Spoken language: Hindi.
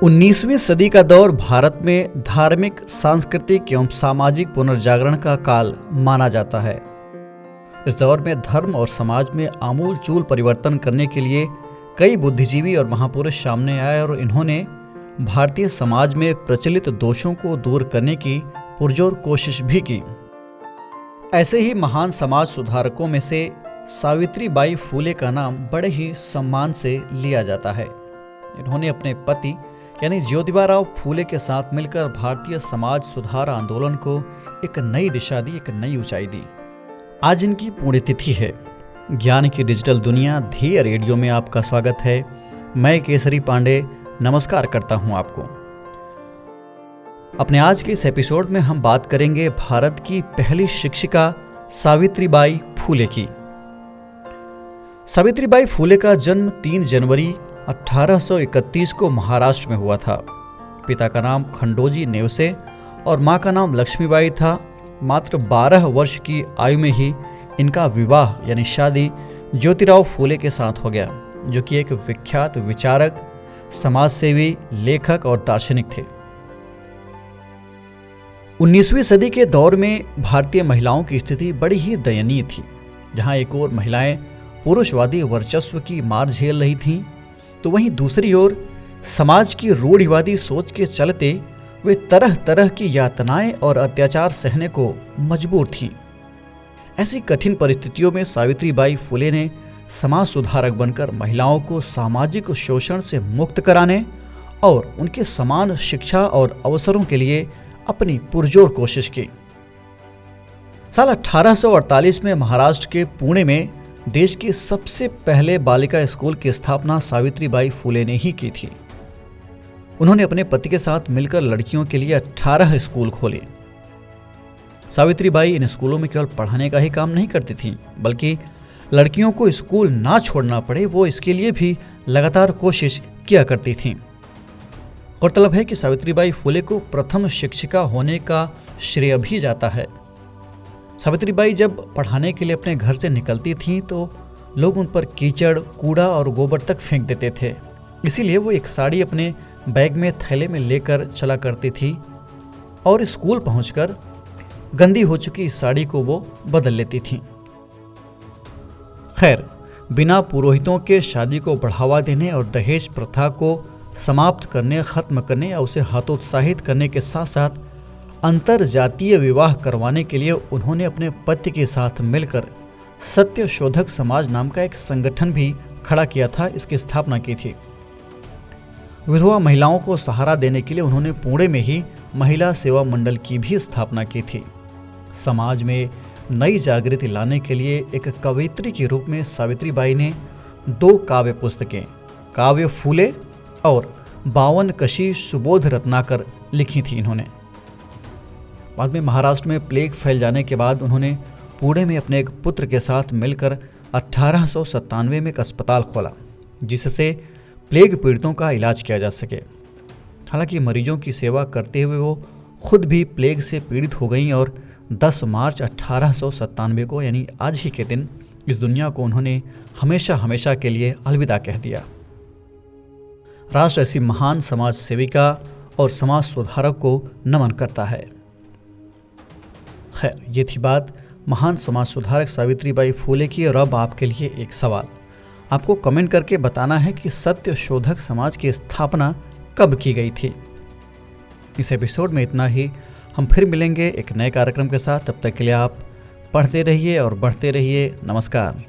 19वीं सदी का दौर भारत में धार्मिक, सांस्कृतिक एवं सामाजिक पुनर्जागरण का काल माना जाता है। इस दौर में धर्म और समाज में आमूल-चूल परिवर्तन करने के लिए कई बुद्धिजीवी और महापुरुष सामने आए और इन्होंने भारतीय समाज में प्रचलित दोषों को दूर करने की पुरजोर कोशिश भी की। ऐसे ही महान समाज सुधारकों में से सावित्रीबाई फूले का नाम बड़े ही सम्मान से लिया जाता है। इन्होंने अपने पति यानी ज्योतिबाराव फूले के साथ मिलकर भारतीय समाज सुधार आंदोलन को एक नई दिशा दी, एक नई ऊंचाई दी। आज इनकी पुण्यतिथि है। ज्ञान की डिजिटल दुनिया ध्येय रेडियो में आपका स्वागत है। मैं केसरी पांडे नमस्कार करता हूं आपको। अपने आज के इस एपिसोड में हम बात करेंगे भारत की पहली शिक्षिका सावित्रीबाई फूले की। सावित्रीबाई फूले का जन्म 3 जनवरी 1831 को महाराष्ट्र में हुआ था। पिता का नाम खंडोजी नेवसे और मां का नाम लक्ष्मीबाई था। मात्र 12 वर्ष की आयु में ही इनका विवाह यानी शादी ज्योतिराव फूले के साथ हो गया, जो कि एक विख्यात विचारक, समाजसेवी, लेखक और दार्शनिक थे। 19वीं सदी के दौर में भारतीय महिलाओं की स्थिति बड़ी ही दयनीय थी। जहां एक ओर महिलाएं पुरुषवादी वर्चस्व की मार झेल रही थीं, तो वहीं दूसरी ओर समाज की रूढ़िवादी सोच के चलते वे तरह तरह की यातनाएं और अत्याचार सहने को मजबूर थीं। ऐसी कठिन परिस्थितियों में सावित्रीबाई फूले ने समाज सुधारक बनकर महिलाओं को सामाजिक शोषण से मुक्त कराने और उनके समान शिक्षा और अवसरों के लिए अपनी पुरजोर कोशिश की। साल 1848 में महाराष्ट्र के पुणे में देश के सबसे पहले बालिका स्कूल की स्थापना सावित्रीबाई फूले ने ही की थी। उन्होंने अपने पति के साथ मिलकर लड़कियों के लिए 18 स्कूल खोले। सावित्रीबाई इन स्कूलों में केवल पढ़ाने का ही काम नहीं करती थीं, बल्कि लड़कियों को स्कूल ना छोड़ना पड़े, वो इसके लिए भी लगातार कोशिश किया करती थीं। गौरतलब है कि सावित्रीबाई फूले को प्रथम शिक्षिका होने का श्रेय भी जाता है। सावित्रीबाई जब पढ़ाने के लिए अपने घर से निकलती थीं तो लोग उन पर कीचड़, कूड़ा और गोबर तक फेंक देते थे। इसीलिए वो एक साड़ी अपने बैग में थैले में लेकर चला करती थी और स्कूल पहुंचकर गंदी हो चुकी इस साड़ी को वो बदल लेती थीं। खैर, बिना पुरोहितों के शादी को बढ़ावा देने और दहेज प्रथा को समाप्त करने, खत्म करने या उसे हतोत्साहित करने के साथ साथ अंतर जातीय विवाह करवाने के लिए उन्होंने अपने पति के साथ मिलकर सत्य शोधक समाज नाम का एक संगठन भी खड़ा किया था। इसकी स्थापना की थी। विधवा महिलाओं को सहारा देने के लिए उन्होंने पुणे में ही महिला सेवा मंडल की भी स्थापना की थी। समाज में नई जागृति लाने के लिए एक कवयित्री के रूप में सावित्रीबाई ने 2 काव्य पुस्तकें, काव्य फूले और 52 कशी सुबोध रत्नाकर लिखी थी इन्होंने। बाद में महाराष्ट्र में प्लेग फैल जाने के बाद उन्होंने पुणे में अपने एक पुत्र के साथ मिलकर 1897 में एक अस्पताल खोला, जिससे प्लेग पीड़ितों का इलाज किया जा सके। हालांकि मरीजों की सेवा करते हुए वो खुद भी प्लेग से पीड़ित हो गईं और 10 मार्च 1897 को यानी आज ही के दिन इस दुनिया को उन्होंने हमेशा हमेशा के लिए अलविदा कह दिया। राष्ट्र ऐसी महान समाज सेविका और समाज सुधारक को नमन करता है। खैर, ये थी बात महान समाज सुधारक सावित्रीबाई फूले की। और अब आपके लिए एक सवाल, आपको कमेंट करके बताना है कि सत्य शोधक समाज की स्थापना कब की गई थी। इस एपिसोड में इतना ही। हम फिर मिलेंगे एक नए कार्यक्रम के साथ। तब तक के लिए आप पढ़ते रहिए और बढ़ते रहिए। नमस्कार।